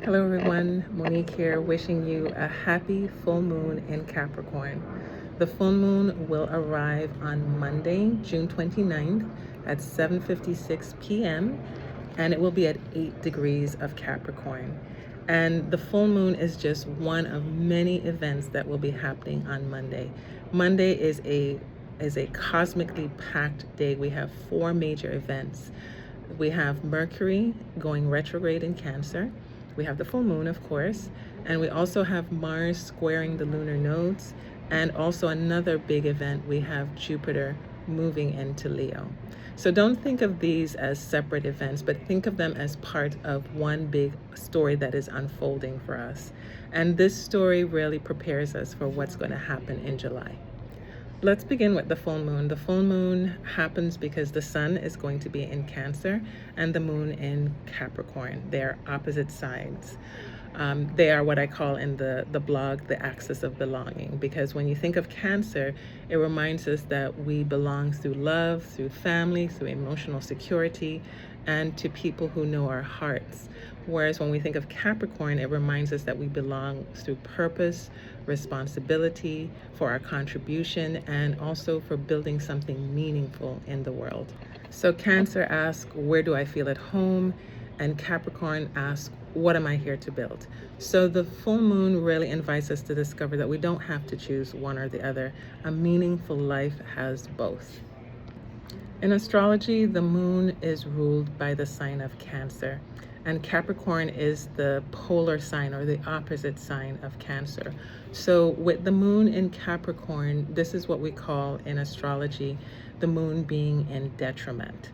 Hello everyone, Monique here, wishing you a happy full moon in Capricorn. The full moon will arrive on Monday, June 29th at 7:56 p.m. and it will be at 8 degrees of Capricorn. And the full moon is just one of many events that will be happening on Monday. Monday is a cosmically packed day. We have 4 major events. We have Mercury going retrograde in Cancer. We have the full moon, of course, and we also have Mars squaring the lunar nodes, and also another big event, we have Jupiter moving into Leo. So don't think of these as separate events, but think of them as part of one big story that is unfolding for us. And this story really prepares us for what's going to happen in July. Let's begin with the full moon. The full moon happens because the sun is going to be in Cancer and the moon in Capricorn. They're opposite sides. They are what I call in the blog the axis of belonging, because when you think of Cancer, it reminds us that we belong through love, through family, through emotional security, and to people who know our hearts. Whereas when we think of Capricorn, it reminds us that we belong through purpose, responsibility, for our contribution, and also for building something meaningful in the world. So Cancer asks, where do I feel at home? And Capricorn asks, what am I here to build? So the full moon really invites us to discover that we don't have to choose one or the other. A meaningful life has both. In astrology, the moon is ruled by the sign of Cancer, and Capricorn is the polar sign or the opposite sign of Cancer. So with the moon in Capricorn, this is what we call in astrology the moon being in detriment.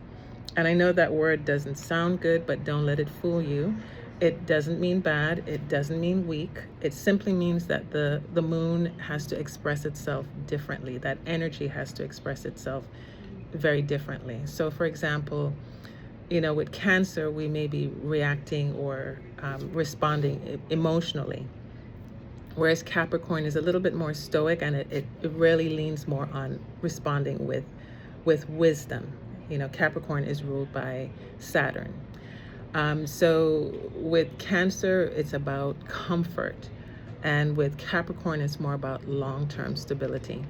And I know that word doesn't sound good, but don't let it fool you. It doesn't mean bad. It doesn't mean weak. It simply means that the moon has to express itself differently. That energy has to express itself very differently. So for example, with Cancer, we may be reacting or responding emotionally, whereas Capricorn is a little bit more stoic, and it really leans more on responding with wisdom. Capricorn is ruled by Saturn. So with Cancer, it's about comfort, and with Capricorn, it's more about long-term stability.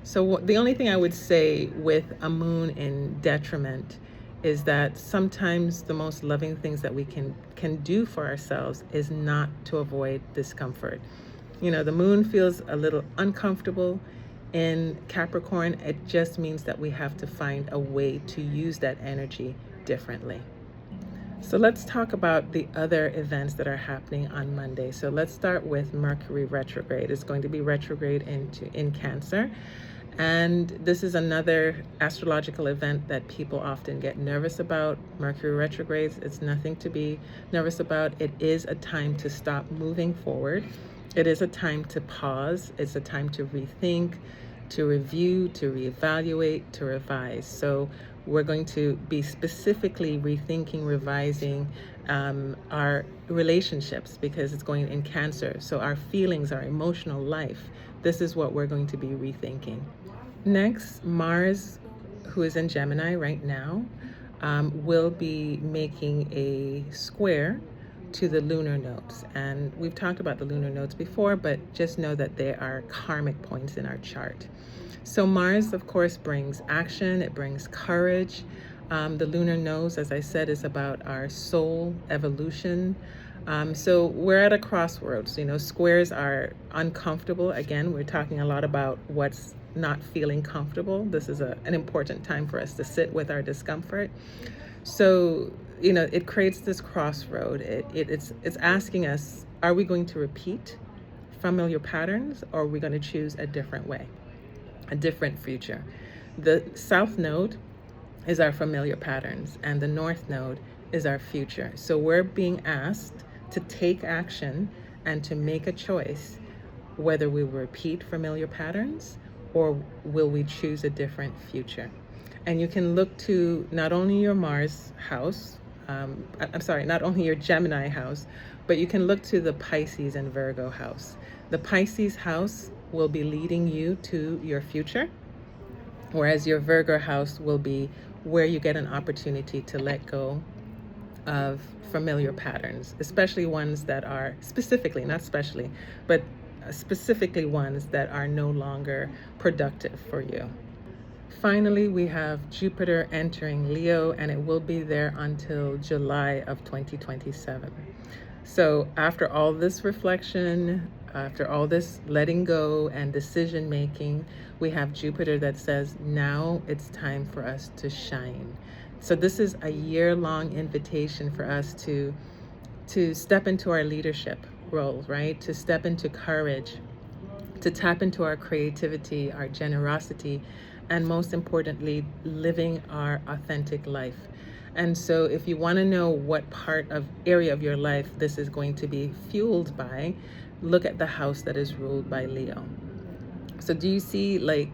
So the only thing I would say with a moon in detriment is that sometimes the most loving things that we can do for ourselves is not to avoid discomfort. The moon feels a little uncomfortable in Capricorn. It just means that we have to find a way to use that energy differently. So let's talk about the other events that are happening on Monday. So let's start with Mercury retrograde. It's going to be retrograde in Cancer. And this is another astrological event that people often get nervous about. Mercury retrogrades, it's nothing to be nervous about. It is a time to stop moving forward. It is a time to pause. It's a time to rethink, to review, to reevaluate, to revise. So we're going to be specifically rethinking, revising our relationships, because it's going in Cancer. So our feelings, our emotional life, this is what we're going to be rethinking. Next, Mars, who is in Gemini right now, will be making a square to the lunar nodes. And we've talked about the lunar nodes before, but just know that they are karmic points in our chart. So Mars, of course, brings action, it brings courage. The lunar nodes, as I said, is about our soul evolution. So we're at a crossroads. Squares are uncomfortable. Again, we're talking a lot about what's not feeling comfortable. This is an important time for us to sit with our discomfort. So, it creates this crossroad. It's asking us, are we going to repeat familiar patterns, or are we going to choose a different way, a different future? The South Node is our familiar patterns, and the North Node is our future. So we're being asked to take action and to make a choice, whether we not familiar patterns or will we choose a different future. And you can look to not only your Mars house, not only your Gemini house, but you can look to the Pisces and Virgo house. The Pisces house will be leading you to your future, whereas your Virgo house will be where you get an opportunity to let go of familiar patterns, especially ones that are specifically, not specially, but specifically ones that are no longer productive for you. Finally, we have Jupiter entering Leo, and it will be there until July of 2027. So after all this reflection, after all this letting go and decision making, we have Jupiter that says, now it's time for us to shine. So this is a year-long invitation for us to step into our leadership roles, right? To step into courage, to tap into our creativity, our generosity, and most importantly, living our authentic life. And so if you want to know what area of your life this is going to be fueled by, look at the house that is ruled by Leo. So do you see, like,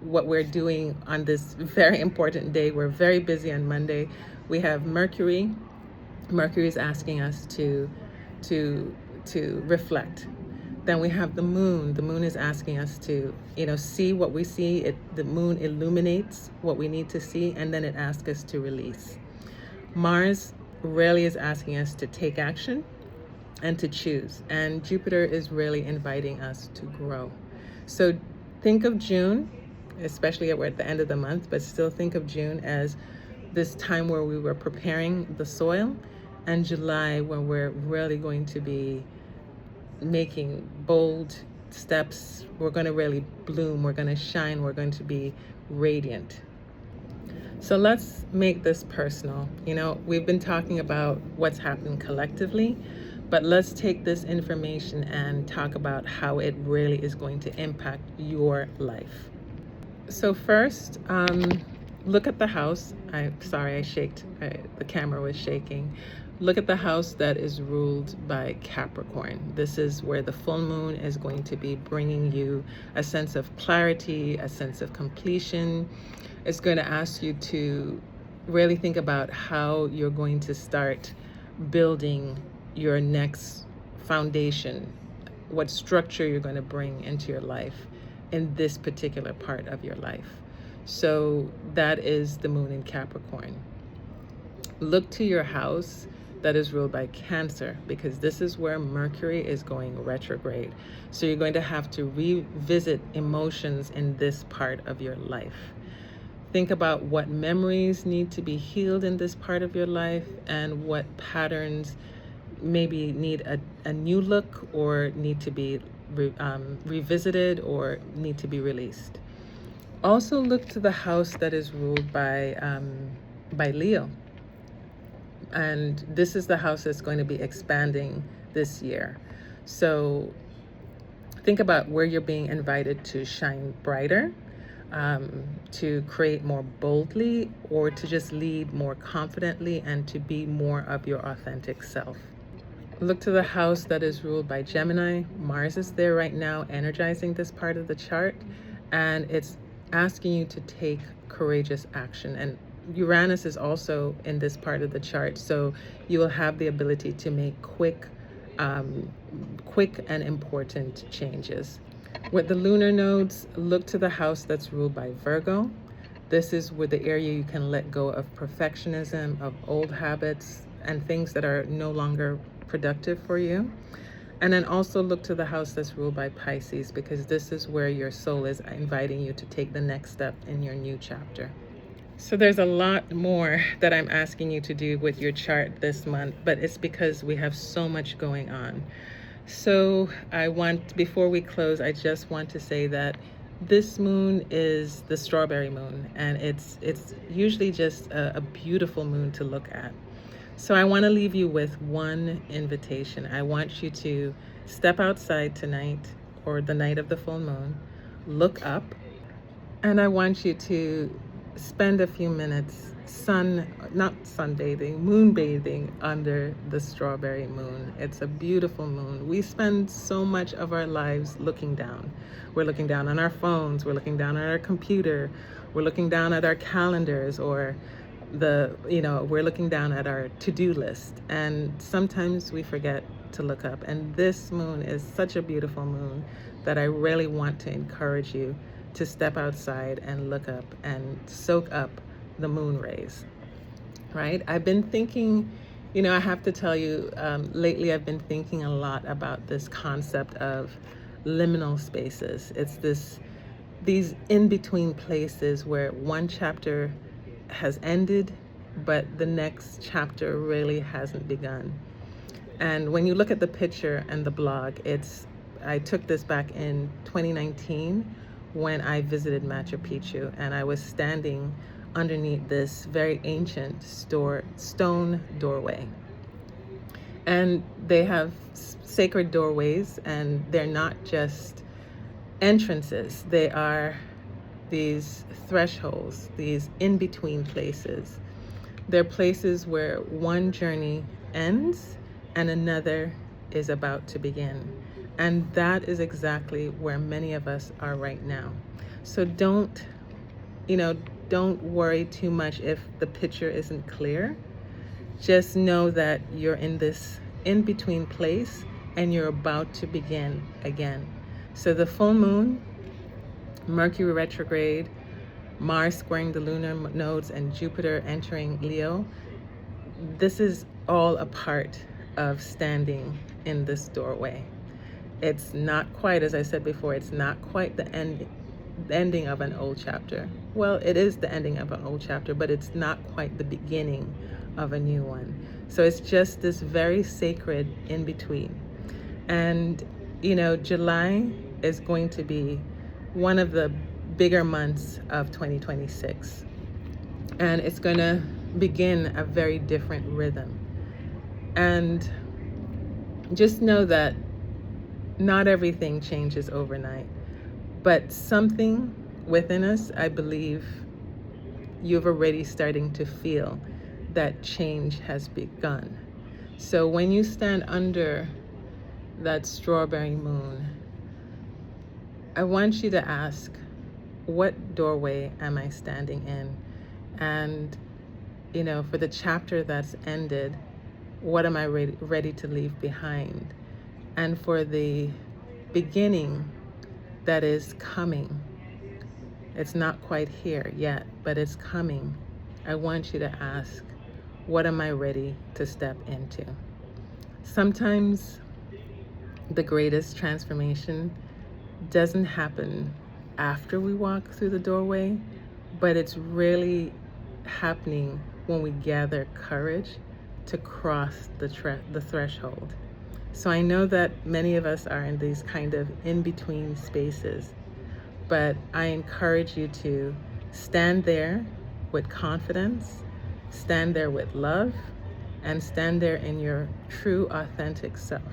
what we're doing on this very important day? We're very busy on Monday. We have Mercury. Mercury is asking us to reflect. Then we have the moon. The moon is asking us to, see what we see. The moon illuminates what we need to see, and then it asks us to release. Mars really is asking us to take action and to choose. And Jupiter is really inviting us to grow. So think of June, especially we're at the end of the month, but still think of June as this time where we were preparing the soil, and July when we're really going to be making bold steps. We're going to really bloom, we're going to shine, we're going to be radiant. So let's make this personal. We've been talking about what's happening collectively, but let's take this information and talk about how it really is going to impact your life. So first, look at the house. Sorry, I shaked. The camera was shaking. Look at the house that is ruled by Capricorn. This is where the full moon is going to be bringing you a sense of clarity, a sense of completion. It's going to ask you to really think about how you're going to start building your next foundation, what structure you're going to bring into your life in this particular part of your life. So that is the moon in Capricorn. Look to your house that is ruled by Cancer, because this is where Mercury is going retrograde. So you're going to have to revisit emotions in this part of your life. Think about what memories need to be healed in this part of your life, and what patterns maybe need a new look, or need to be revisited, or need to be released. Also look to the house that is ruled by Leo. And this is the house that's going to be expanding this year. So think about where you're being invited to shine brighter, to create more boldly, or to just lead more confidently and to be more of your authentic self. Look to the house that is ruled by Gemini. Mars is there right now, energizing this part of the chart, and it's asking you to take courageous action. And Uranus is also in this part of the chart, so you will have the ability to make quick and important changes. With the lunar nodes, look to the house that's ruled by Virgo. This is where the area you can let go of perfectionism, of old habits, and things that are no longer productive for you. And then also look to the house that's ruled by Pisces, because this is where your soul is inviting you to take the next step in your new chapter. So there's a lot more that I'm asking you to do with your chart this month, but it's because we have so much going on. So before we close, I just want to say that this moon is the strawberry moon, and it's usually just a beautiful moon to look at. So I want to leave you with one invitation. I want you to step outside tonight, or the night of the full moon, look up, and I want you to spend a few minutes moon bathing under the strawberry moon. It's a beautiful moon. We spend so much of our lives looking down. We're looking down on our phones, we're looking down on our computer, we're looking down at our calendars, or we're looking down at our to-do list, and sometimes we forget to look up. And this moon is such a beautiful moon that I really want to encourage you to step outside and look up and soak up the moon rays. right? I've been thinking, I have to tell you, lately I've been thinking a lot about this concept of liminal spaces. It's these in-between places where one chapter has ended, but the next chapter really hasn't begun. And when you look at the picture and the blog, I took this back in 2019 when I visited Machu Picchu, and I was standing underneath this very ancient stone doorway. And they have sacred doorways, and they're not just entrances. They are these thresholds, these in-between places. They're places where one journey ends and another is about to begin. And that is exactly where many of us are right now. So don't worry too much if the picture isn't clear. Just know that you're in this in-between place and you're about to begin again. So the full moon, Mercury retrograde, Mars squaring the lunar nodes, and Jupiter entering Leo, this is all a part of standing in this doorway. It's not quite, as I said before, it's not quite the ending of an old chapter. Well, it is the ending of an old chapter, but it's not quite the beginning of a new one. So it's just this very sacred in between. And, July is going to be one of the bigger months of 2026. And it's going to begin a very different rhythm. And just know that not everything changes overnight, but something within us, I believe you've already starting to feel that change has begun. So when you stand under that strawberry moon, I want you to ask, what doorway am I standing in? And, for the chapter that's ended, what am I ready to leave behind? And for the beginning that is coming, it's not quite here yet, but it's coming. I want you to ask, what am I ready to step into? Sometimes the greatest transformation doesn't happen after we walk through the doorway, but it's really happening when we gather courage to cross the threshold. So I know that many of us are in these kind of in-between spaces, but I encourage you to stand there with confidence, stand there with love, and stand there in your true, authentic self.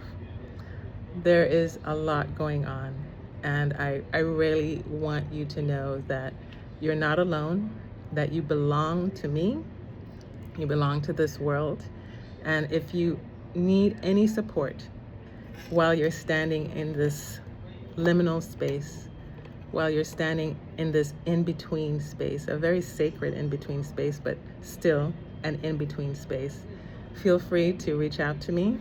There is a lot going on, and I really want you to know that you're not alone, that you belong to me, you belong to this world, and if you need any support while you're standing in this liminal space, while you're standing in this in-between space, a very sacred in-between space, but still an in-between space, feel free to reach out to me.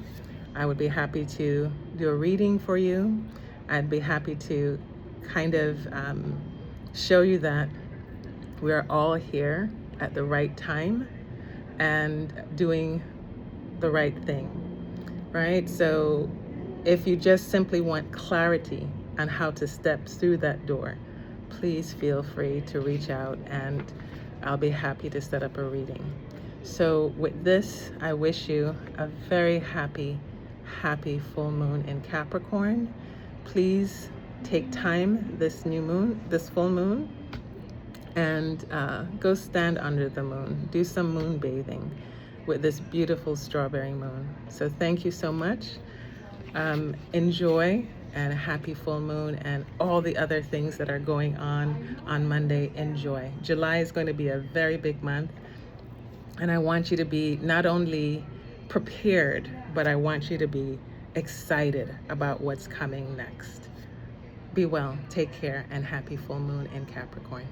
I would be happy to do a reading for you. I'd be happy to kind of show you that we are all here at the right time and doing the right thing, right? So if you just simply want clarity on how to step through that door, please feel free to reach out and I'll be happy to set up a reading. So with this, I wish you a very happy full moon in Capricorn. Please take time this full moon, and go stand under the moon. Do some moon bathing with this beautiful strawberry moon. So thank you so much. Enjoy, and a happy full moon, and all the other things that are going on Monday. Enjoy. July is going to be a very big month, and I want you to be not only prepared, but I want you to be excited about what's coming next. Be well, take care, and happy full moon in Capricorn.